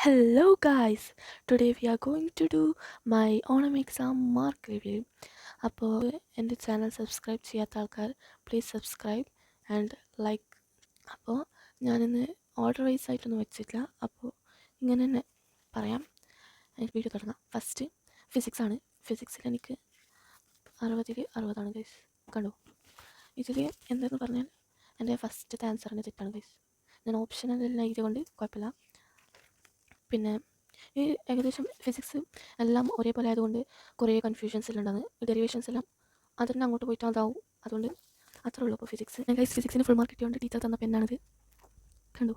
Hello guys, today we are going to do my Onam exam mark review. അപ്പോൾ എൻ്റെ channel subscribe ചെയ്യാത്ത ആൾക്കാർ please subscribe and like. അപ്പോൾ ഞാനിന്ന് order vice ആയിട്ടൊന്നും വെച്ചിട്ടില്ല, അപ്പോൾ ഇങ്ങനെ തന്നെ പറയാം. എനിക്ക് വീഡിയോ തുടങ്ങാം. ഫസ്റ്റ് ഫിസിക്സ് ആണ്. ഫിസിക്സിൽ എനിക്ക് 60 ഗൈസ്. കണ്ടോ, ഇതിൽ എന്താണെന്ന് പറഞ്ഞാൽ എൻ്റെ ഫസ്റ്റത്തെ ആൻസറിൻ്റെ തെറ്റാണ് ഗൈസ്. ഞാൻ ഓപ്ഷനെല്ലാം എഴുതിയതുകൊണ്ട് കുഴപ്പമില്ല. പിന്നെ ഈ ഏകദേശം ഫിസിക്സ് എല്ലാം ഒരേപോലെ ആയതുകൊണ്ട് കുറേ കൺഫ്യൂഷൻസ് എല്ലാം ഉണ്ടാകുന്നത്. ഡെറിവേഷൻസ് എല്ലാം അതിന് അങ്ങോട്ട് പോയിട്ട് അതാവും. അതുകൊണ്ട് അത്രേ ഉള്ളൂ. അപ്പോൾ ഗൈസ് ഫിസിക്സിന് ഫുൾ മാർക്ക് കിട്ടിയോണ്ട് ടീച്ചർ തന്ന പെണ്ണാണിത്. കണ്ടു.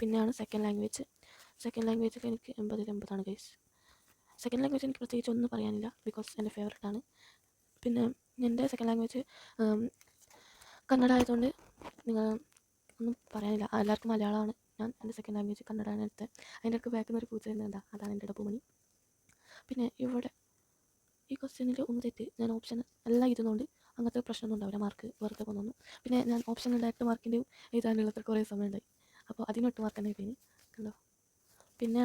പിന്നെയാണ് സെക്കൻഡ് ലാംഗ്വേജിൽ എനിക്ക് 80 ഗൈസ്. സെക്കൻഡ് ലാംഗ്വേജ് എനിക്ക് പ്രത്യേകിച്ച് ഒന്നും പറയാനില്ല, ബിക്കോസ് എൻ്റെ ഫേവറേറ്റ് ആണ്. പിന്നെ എൻ്റെ സെക്കൻഡ് ലാംഗ്വേജ് കന്നഡ ആയതുകൊണ്ട് നിങ്ങൾ ഒന്നും പറയാനില്ല. എല്ലാവർക്കും മലയാളമാണ്. എൻ്റെ സെക്കൻഡ് ലാംഗ്വേജ് കന്നഡയാണ് എടുത്തത്. അതിൻ്റെ അടുത്ത് ബാക്കിൽ നിന്നൊരു പൂച്ച വരുന്നുണ്ടാ, അതാണ് എൻ്റെ ഡപ്പുമണി. പിന്നെ ഇവിടെ ഈ ക്വസ്റ്റ്യനിൽ ഒന്ന് തെറ്റ്. ഞാൻ ഓപ്ഷൻ എല്ലാം ഇരുന്നുകൊണ്ട് അങ്ങനത്തെ പ്രശ്നമൊന്നും ഉണ്ടാവില്ല, മാർക്ക് വെറുതെ പോകുന്നു. പിന്നെ ഞാൻ ഓപ്ഷൻ 8 മാർക്കിൻ്റെയും എഴുതാനുള്ളത് കുറേ സമയം ഉണ്ടായി. അപ്പോൾ അതിന് 8 മാർക്ക് തന്നെ കിട്ടീന്. കണ്ടോ. പിന്നെ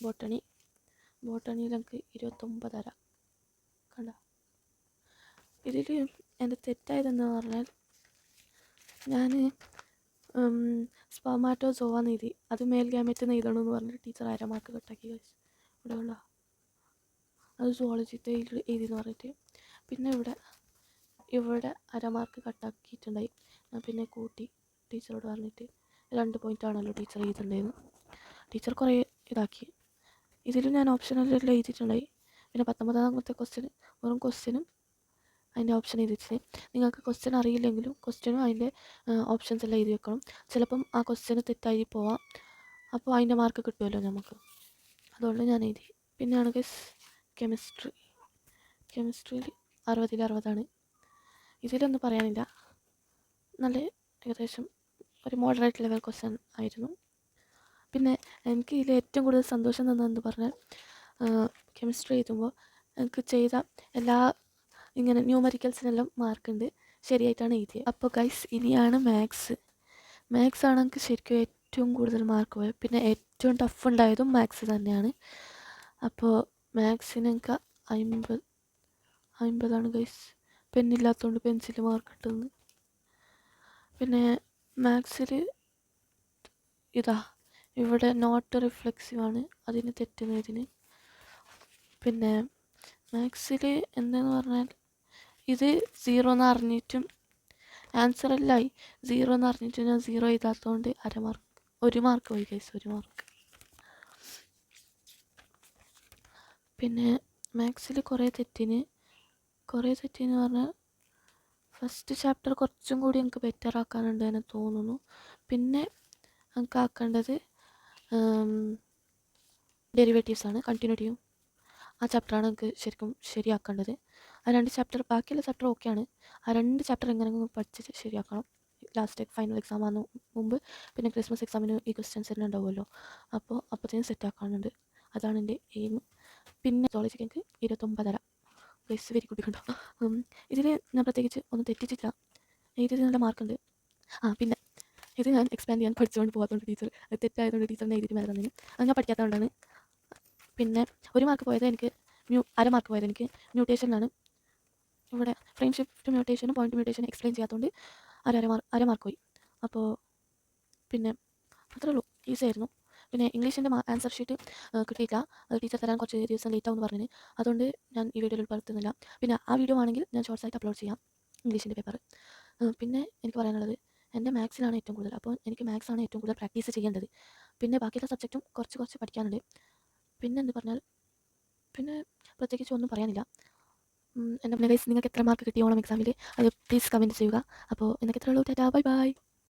ബോട്ടണിയിൽ എനിക്ക് 29. കണ്ടോ. ഇതിൽ എൻ്റെ തെറ്റായതെന്ന് പറഞ്ഞാൽ ഞാൻ സ്പെർമാറ്റോസോവ എഴുതി, അത് മേൽ ഗ്യാമറ്റ് എഴുതണമെന്ന് പറഞ്ഞിട്ട് ടീച്ചർ 1/2 മാർക്ക് കട്ടാക്കി ഗൈസ്. ഇവിടെ ഉണ്ടോ, അത് സുവോളജിത്തെ എഴുതിയെന്ന് പറഞ്ഞിട്ട്. പിന്നെ ഇവിടെ 1/2 മാർക്ക് കട്ടാക്കിയിട്ടുണ്ടായി. ഞാൻ പിന്നെ കൂട്ടി ടീച്ചറോട് പറഞ്ഞിട്ട് 2 പോയിൻ്റാണല്ലോ ടീച്ചർ എഴുതിയിട്ടുണ്ടായിരുന്നു. ടീച്ചർ കുറേ ഇതാക്കി. ഇതിൽ ഞാൻ ഓപ്ഷനെല്ലാം എഴുതിയിട്ടുണ്ടായി. പിന്നെ 19ാമത്തെ വെറും ക്വസ്റ്റ്യനും അതിൻ്റെ ഓപ്ഷൻ എഴുതിച്ചിട്ട്. നിങ്ങൾക്ക് ക്വസ്റ്റ്യൻ അറിയില്ലെങ്കിലും ക്വസ്റ്റ്യനും അതിൻ്റെ ഓപ്ഷൻസ് എല്ലാം എഴുതി വെക്കണം. ചിലപ്പം ആ ക്വസ്റ്റ്യന് തെറ്റായി പോവാം, അപ്പോൾ അതിൻ്റെ മാർക്ക് കിട്ടുമല്ലോ നമുക്ക്. അതുകൊണ്ട് ഞാൻ എഴുതി. പിന്നെയാണ് ഗൈസ് കെമിസ്ട്രിയിൽ 60 ഇതിലൊന്നും പറയാനില്ല. നല്ല ഏകദേശം ഒരു മോഡറേറ്റ് ലെവൽ ക്വസ്റ്റ്യൻ ആയിരുന്നു. പിന്നെ എനിക്ക് ഇതിൽ ഏറ്റവും കൂടുതൽ സന്തോഷം തന്നതെന്ന് പറഞ്ഞാൽ കെമിസ്ട്രി എഴുതുമ്പോൾ എനിക്ക് ചെയ്ത എല്ലാ ഇങ്ങനെ ന്യൂമറിക്കൽസിനെല്ലാം മാർക്കുണ്ട്, ശരിയായിട്ടാണ് എഴുതിയത്. അപ്പോൾ ഗൈസ് ഇനിയാണ് മാത്സ് ആണ് എനിക്ക് ശരിക്കും ഏറ്റവും കൂടുതൽ മാർക്ക് പോയത്. പിന്നെ ഏറ്റവും ടഫ് ഉണ്ടായതും മാത്സ് തന്നെയാണ്. അപ്പോൾ മാത്സിന് എനിക്ക് 50 ഗൈസ്. പെന്നില്ലാത്തതുകൊണ്ട് പെൻസിൽ മാർക്ക് കിട്ടുന്നു. പിന്നെ മാത്സിൽ ഇവിടെ നോട്ട് റിഫ്ലെക്സീവ് ആണ്, അതിന് തെറ്റുന്നതിന്. പിന്നെ മാത്സിൽ എന്താന്ന് പറഞ്ഞാൽ ഇത് 0 എന്ന് അറിഞ്ഞിട്ടും ആൻസർ എല്ലായി 0 എന്ന് അറിഞ്ഞിട്ടും ഞാൻ 0 എഴുതാത്തതുകൊണ്ട് 1/2 മാർക്ക്, 1 മാർക്ക് പോയി ഗൈസ്, 1 മാർക്ക്. പിന്നെ മാത്സിൽ കുറേ തെറ്റിന് പറഞ്ഞാൽ ഫസ്റ്റ് ചാപ്റ്റർ കുറച്ചും കൂടി എനിക്ക് ബെറ്റർ ആക്കാനുണ്ട് എന്ന് തോന്നുന്നു. പിന്നെ നമുക്ക് ആക്കേണ്ടത് ഡെറിവേറ്റീവ്സ് ആണ്, കണ്ടിന്യൂറ്റിയും. ആ ചാപ്റ്ററാണ് എനിക്ക് ശരിക്കും ശരിയാക്കേണ്ടത്. ആ 2 ചാപ്റ്റർ, ബാക്കിയുള്ള ചാപ്റ്റർ ഓക്കെയാണ്. ആ 2 ചാപ്റ്റർ എങ്ങനെയെങ്കിലും പഠിച്ച് ശരിയാക്കണം. ലാസ്റ്റ് ഫൈനൽ എക്സാം ആകുന്ന മുമ്പ്. പിന്നെ ക്രിസ്മസ് എക്സാമിന് ഈ ക്വസ്റ്റ്യൻസ് എല്ലാം ഉണ്ടാവുമല്ലോ, അപ്പോഴത്തേനും സെറ്റ് ആക്കാനുണ്ട്. അതാണ് എൻ്റെ എയിം. പിന്നെ സോളജിക്ക് എനിക്ക് 29 ഗൈസ്, വെരി ഗുഡ്. കണ്ടോ. ഇതിൽ ഞാൻ പ്രത്യേകിച്ച് ഒന്നും തെറ്റിച്ചില്ല, ഇതിൽ നല്ല മാർക്കുണ്ട്. പിന്നെ ഇത് ഞാൻ എക്സ്പാൻഡ് ചെയ്യാൻ പഠിച്ചുകൊണ്ട് പോകാത്തതുകൊണ്ട് ടീച്ചർ, അത് തെറ്റായതുകൊണ്ട് ടീച്ചറിനെ എഴുതിയിട്ട് മേലെ തന്നതിന്, അത് ഞാൻ പഠിക്കാത്തതുകൊണ്ടാണ്. പിന്നെ 1 മാർക്ക് പോയത് എനിക്ക് 1/2 മാർക്ക് പോയത് എനിക്ക് മ്യൂട്ടേഷനിലാണ്. ഇവിടെ ഫ്രെയിം ഷിഫ്റ്റ് മ്യൂട്ടേഷനും പോയിന്റ് മ്യൂട്ടേഷനും എക്സ്പ്ലെയിൻ ചെയ്യാത്തതുകൊണ്ട് 1/2 മാർക്ക് പോയി. അപ്പോൾ പിന്നെ അത്രേ ഉള്ളൂ, ഈസി ആയിരുന്നു. പിന്നെ ഇംഗ്ലീഷിൻ്റെ ആൻസർ ഷീറ്റ് കിട്ടിയില്ല, അത് ടീച്ചർ തരാൻ കുറച്ച് ദിവസം ലേറ്റ് ആവുമെന്ന് പറഞ്ഞിന്, അതുകൊണ്ട് ഞാൻ ഈ വീഡിയോയിൽ ഉൾപ്പെടുത്തുന്നില്ല. പിന്നെ ആ വീഡിയോ ആണെങ്കിൽ ഞാൻ ഷോർട്സ് ആയിട്ട് അപ്ലോഡ് ചെയ്യാം, ഇംഗ്ലീഷിൻ്റെ പേപ്പർ. പിന്നെ എനിക്ക് പറയാനുള്ളത്, എൻ്റെ മാത്സിലാണ് ഏറ്റവും കൂടുതൽ, അപ്പോൾ എനിക്ക് മാത്സാണ് ഏറ്റവും കൂടുതൽ പ്രാക്ടീസ് ചെയ്യേണ്ടത്. പിന്നെ ബാക്കിയുള്ള സബ്ജക്റ്റും കുറച്ച് പഠിക്കാനുണ്ട്. പിന്നെ എന്ത് പറഞ്ഞാൽ, പിന്നെ പ്രത്യേകിച്ച് ഒന്നും പറയാനില്ല. എൻ്റെ ഗൈസ്, നിങ്ങൾക്ക് എത്ര മാർക്ക് കിട്ടി ഓണം എക്സാമിൽ, അത് പ്ലീസ് കമൻറ്റ് ചെയ്യുക. അപ്പോൾ എന്നൊക്കെ എത്ര ഉള്ളൂ. Tata, bye bye.